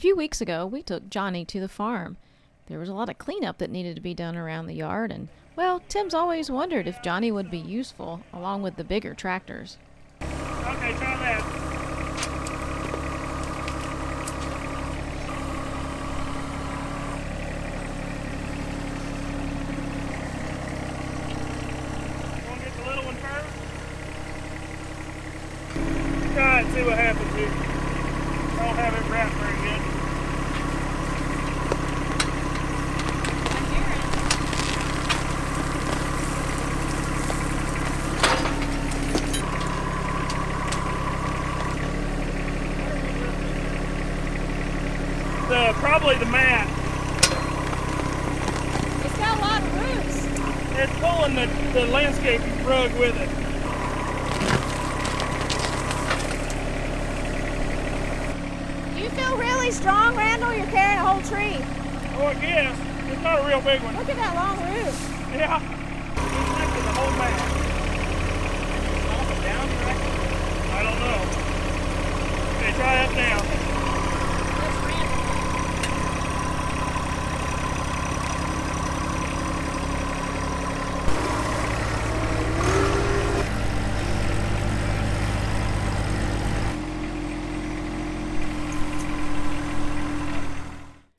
few weeks ago, we took Johnny to the farm. There was a lot of cleanup that needed to be done around the yard, and, well, Tim's always wondered if Johnny would be useful along with the bigger tractors. Okay, try that. Want to get the little one first? Try it and see what happens here. I don't have it wrapped very good. Probably the mat. It's got a lot of roots. It's pulling the landscape rug with it. Do you feel really strong, Randall? You're carrying a whole tree. Oh, I guess. It's not a real big one. Look at that long root. Yeah. It's lifting the whole mat. Up and down direction? I don't know. Okay, try up now.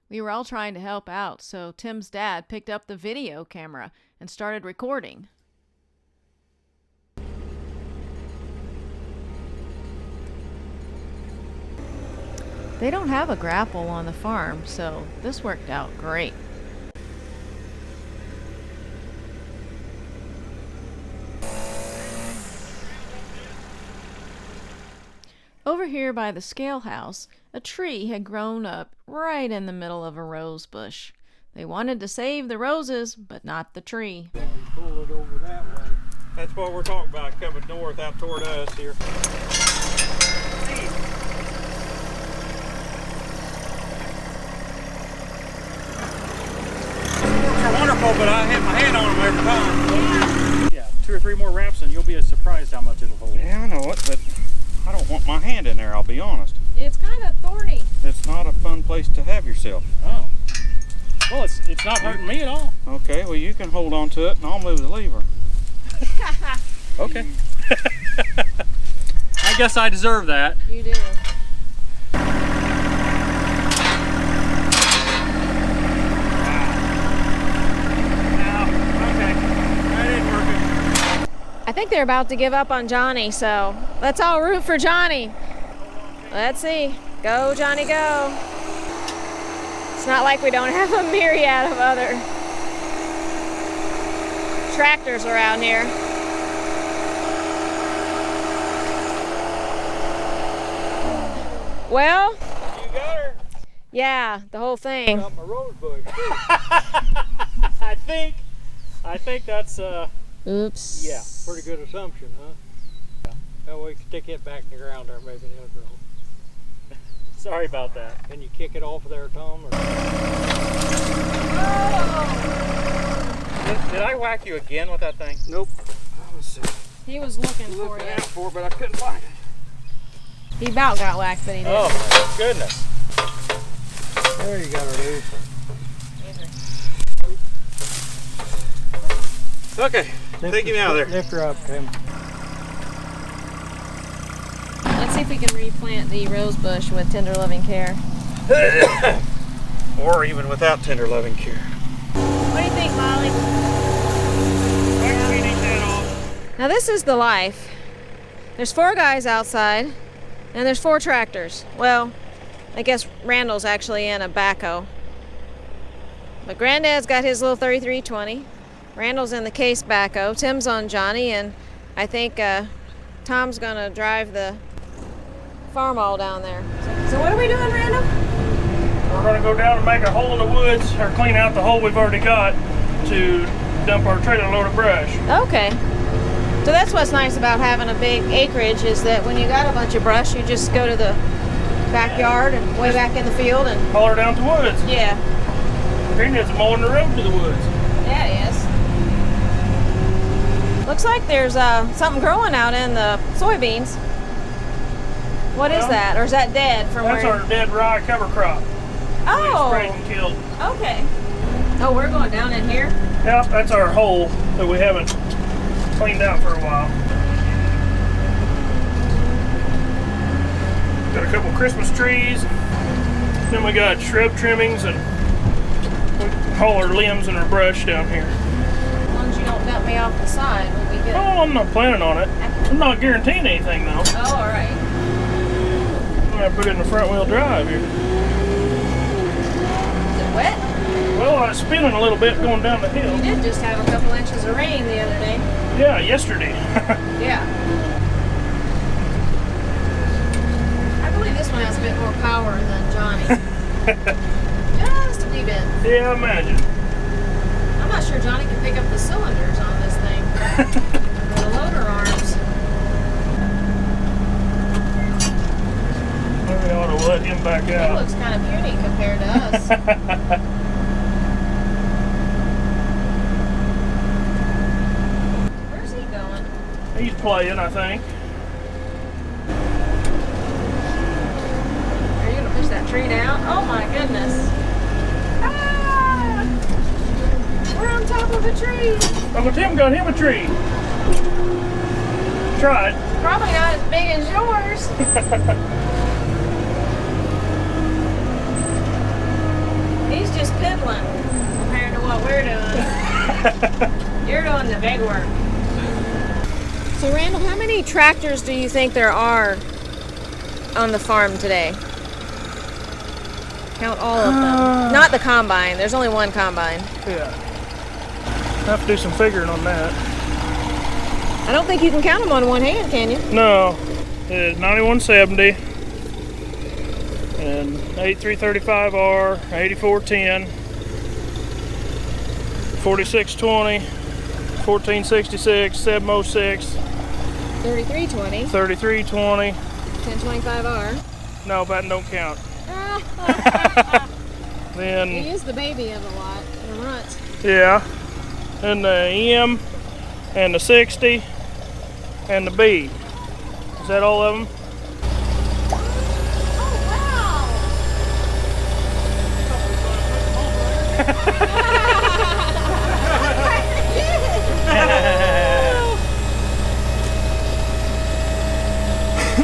We were all trying to help out, so Tim's dad picked up the video camera and started recording. They don't have a grapple on the farm, so this worked out great. Over here by the scale house, a tree had grown up right in the middle of a rose bush. They wanted to save the roses, but not the tree. Pull it over that way. That's what we're talking about, coming north out toward us here. They're wonderful, but I hit my hand on them every time. Yeah, 2 or 3 more wraps and you'll be surprised how much it'll hold. Yeah, I know it, but I don't want my hand in there, I'll be honest. It's kind of thorny. It's not a fun place to have yourself. Oh. Well, it's not hurting me at all. Okay, well you can hold on to it and I'll move the lever. Okay. I guess I deserve that. You do. I think they're about to give up on Johnny, so let's all root for Johnny. Let's see. Go, Johnny, go. It's not like we don't have a myriad of other tractors around here. Well, You got her. yeah, the whole thing. Got my rose bush. I think that's Oops. Yeah, pretty good assumption, huh? Yeah. That way you can stick it back in the ground there, maybe it'll grow. sorry about that. Can you kick it off of there, Tom? Or... Did I whack you again with that thing? Nope. He was looking for Looking you. out for it, but I couldn't find it. He about got whacked, but he didn't. Oh my goodness. There you got her, dude. Okay, take him out of there. Lift her up, Tim. Let's see if we can replant the rose bush with tender loving care. Or even without tender loving care. What do you think, Molly? Now this is the life. There's 4 guys outside, and there's 4 tractors. Well, I guess Randall's actually in a backhoe. But Granddad's got his little 3320. Randall's in the case backhoe. Tim's on Johnny, and I think Tom's gonna drive the Farmall down there. So what are we doing, Randall? We're going to go down and make a hole in the woods, or clean out the hole we've already got to dump our trailer load of brush. Okay. So that's what's nice about having a big acreage, is that when you got a bunch of brush, you just go to the backyard and way back in the field and Haul her down to the woods. yeah. Granddad's mowing the road to the woods. Yeah, it is. Looks like there's something growing out in the soybeans. What is that? Or is that dead from That's where? our dead rye cover crop. Oh. We sprayed and killed. Okay. Oh, we're going down in here? Yep, that's our hole that we haven't cleaned out for a while. Got a couple Christmas trees. Then we got shrub trimmings, and we haul our limbs and our brush down here. As long as you don't dump me off the side, we'll be good. Oh, I'm not planning on it. I'm not guaranteeing anything though. Oh, all right. I'm gonna put it in the front wheel drive here. Is it wet? Well, I was spinning a little bit going down the hill. You did just have a couple inches of rain the other day. Yeah, yesterday. Yeah. I believe this one has a bit more power than Johnny. Just a wee bit. Yeah, I imagine. I'm not sure Johnny can pick up the cylinders on this thing. Or the loader arms. Maybe I ought to let him back He out. looks kind of puny compared to us. Where's he going? He's playing, I think. Are you going to push that tree down? Oh my goodness. Ah! We're on top of a tree. Uncle Tim got him a tree. Tried. Probably not as big as yours. He's just piddling compared to what we're doing. You're doing the big work. So Randall, how many tractors do you think there are on the farm today? Count all of them. Not the combine. There's only one combine. Yeah. I have to do some figuring on that. I don't think you can count them on one hand, can you? No. It's 9170 and 8335R, 8410, 4620, 1466, 706, 3320, 3320. 1025R. No, that don't count. Then, He is the baby of a lot, the runt. yeah. And the M and the 60 and the B. Is that all of them? Oh, wow!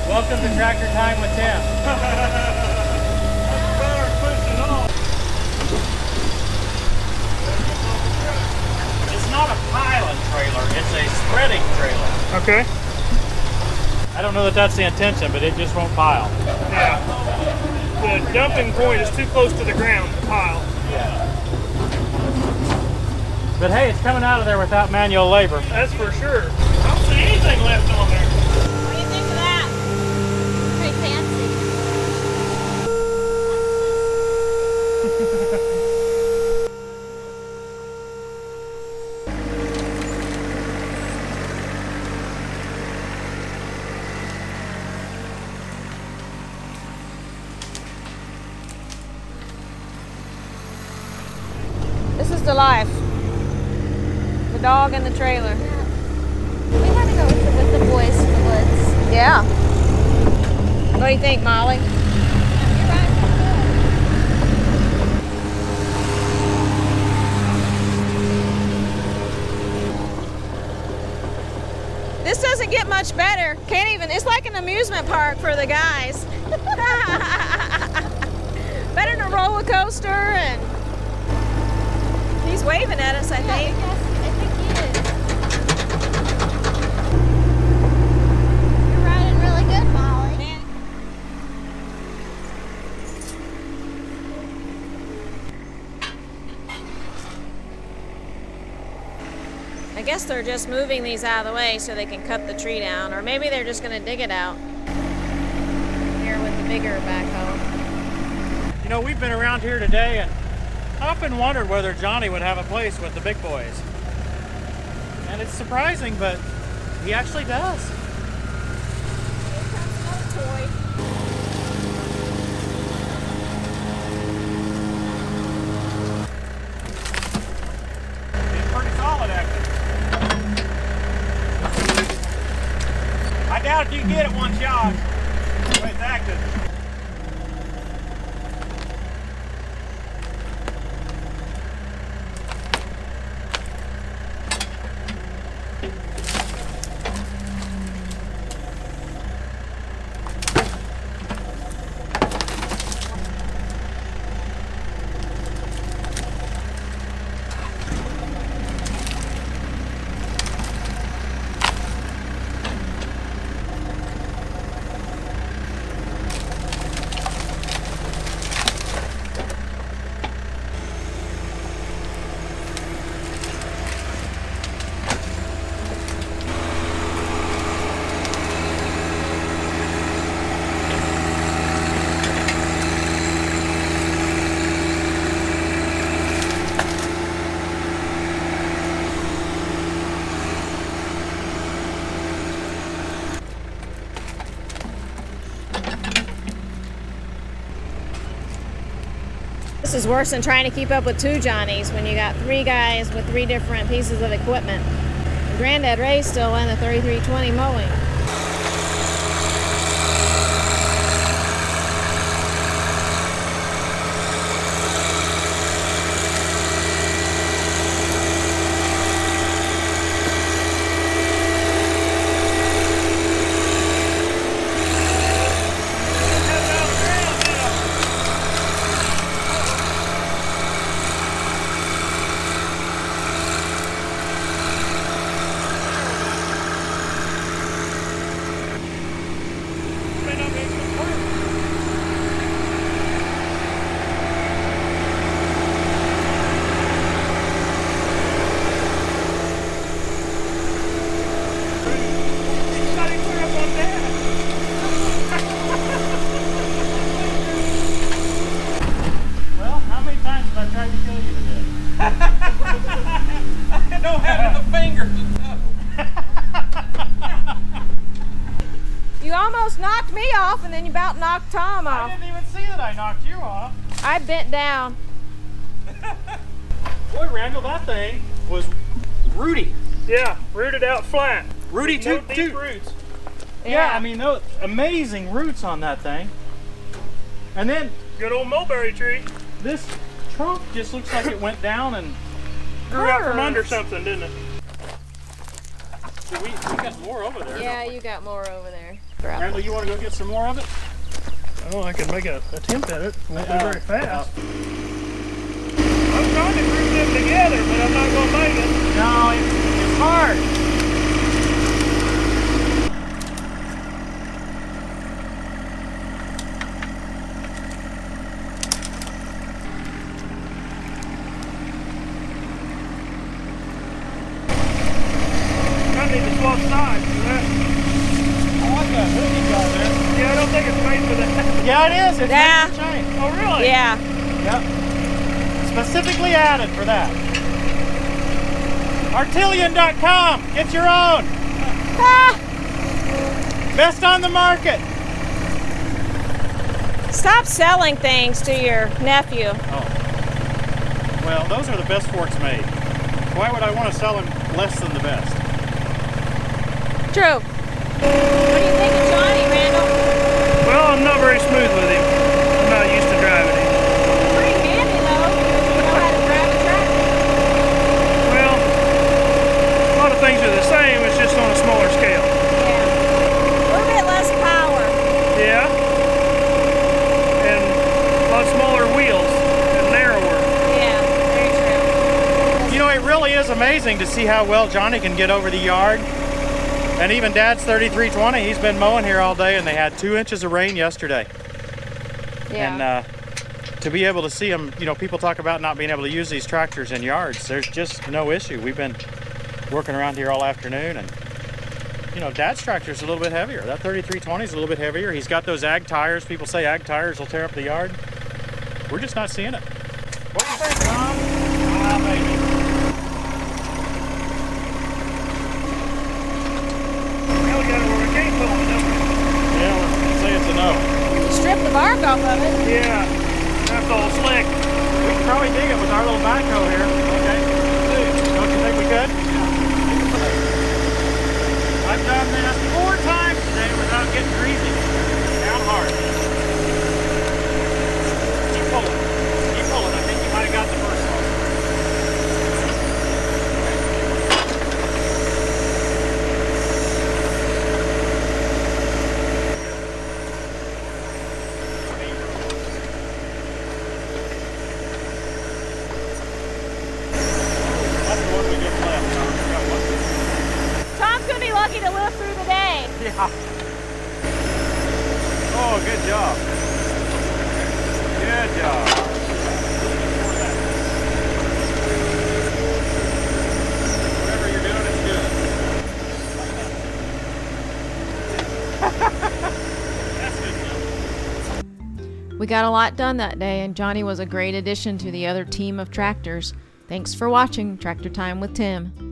Welcome to Tractor Time with Tim. It's not a piling trailer, it's a spreading trailer. Okay. I don't know that that's the intention, but it just won't pile. Yeah. The dumping point is too close to the ground to pile. But hey, it's coming out of there without manual labor. That's for sure. I don't see anything left on there. What do you think of that? Pretty fancy. This is the life. The dog and the trailer. We had to go with the boys to the woods. Yeah. What do you think, Molly? You're right. This doesn't get much better. Can't even, it's like an amusement park for the guys. Better than a roller coaster, and he's waving at us, I think. I think he is. You're riding really good, Molly. I guess they're just moving these out of the way so they can cut the tree down, or maybe they're just going to dig it out here with the bigger backhoe. You know, we've been around here today and often wondered whether Johnny would have a place with the big boys. And it's surprising, but he actually does. Here comes another toy. He's pretty solid, actually. I doubt if you can get it one shot. Wait, This is worse than trying to keep up with 2 Johnnies when you got 3 guys with 3 different pieces of equipment. And Granddad Ray's still in the 3320 mowing. I don't have the fingers You almost knocked me off and then you about knocked Tom off. I didn't even see that I knocked you off. I bent down. Boy, Randall, that thing was rooty. Yeah, rooted out flat. Rooty No toot deep toot. roots. Yeah, I mean, those amazing roots on that thing. And then Good old mulberry tree. this trunk just looks like it went down and Grew out from under something, didn't it? so we got more over there. Yeah, you got more over there. Randall, you want to go get some more of it? Oh, I can make an attempt at it. Won't be Uh, very fast. I'm trying to group them together, but I'm not going to make it. No, it's hard. I need to swap sides for that. I like that hook you got there. Yeah, I don't think it's made for that. Yeah, it is. It's Yeah. made for chain. Oh, really? Yeah. Yep. Specifically added for that. Artillion.com. Get your own. Ah! Best on the market. Stop selling things to your nephew. Oh. Well, those are the best forks made. Why would I want to sell them less than the best? True. What do you think of Johnny, Randall? Well, I'm not very smooth with him. I'm not used to driving him. Pretty handy though, because you know how to drive a tractor. Well, a lot of things are the same, it's just on a smaller scale. Yeah. A little bit less power. Yeah. And a lot smaller wheels and narrower. Yeah, very true. You know, it really is amazing to see how well Johnny can get over the yard. And even Dad's 3320, he's been mowing here all day, and they had 2 inches of rain yesterday. Yeah. And to be able to see them, you know, people talk about not being able to use these tractors in yards. There's just no issue. We've been working around here all afternoon, and you know, Dad's tractor's a little bit heavier. That 3320 is a little bit heavier. He's got those ag tires. People say ag tires will tear up the yard. We're just not seeing it. What do you think, Tom? Ah, maybe. Now we got it where we can't pull it, don't we? Yeah, let's say it's a no. Strip the bark off of it. Yeah. That's all slick. We could probably dig it with our little backhoe here. Okay. Don't you think we could? I've done this 4 times today without getting greasy. Down hard. Keep pulling. Keep pulling. I think you might have got the first one. That's the one we just left. Tom. We got one. Tom's gonna be lucky to live through the day. Yeah. Oh, good job. Good job. Whatever you're doing, it's good. That's good. We got a lot done that day, and Johnny was a great addition to the other team of tractors. Thanks for watching Tractor Time with Tim.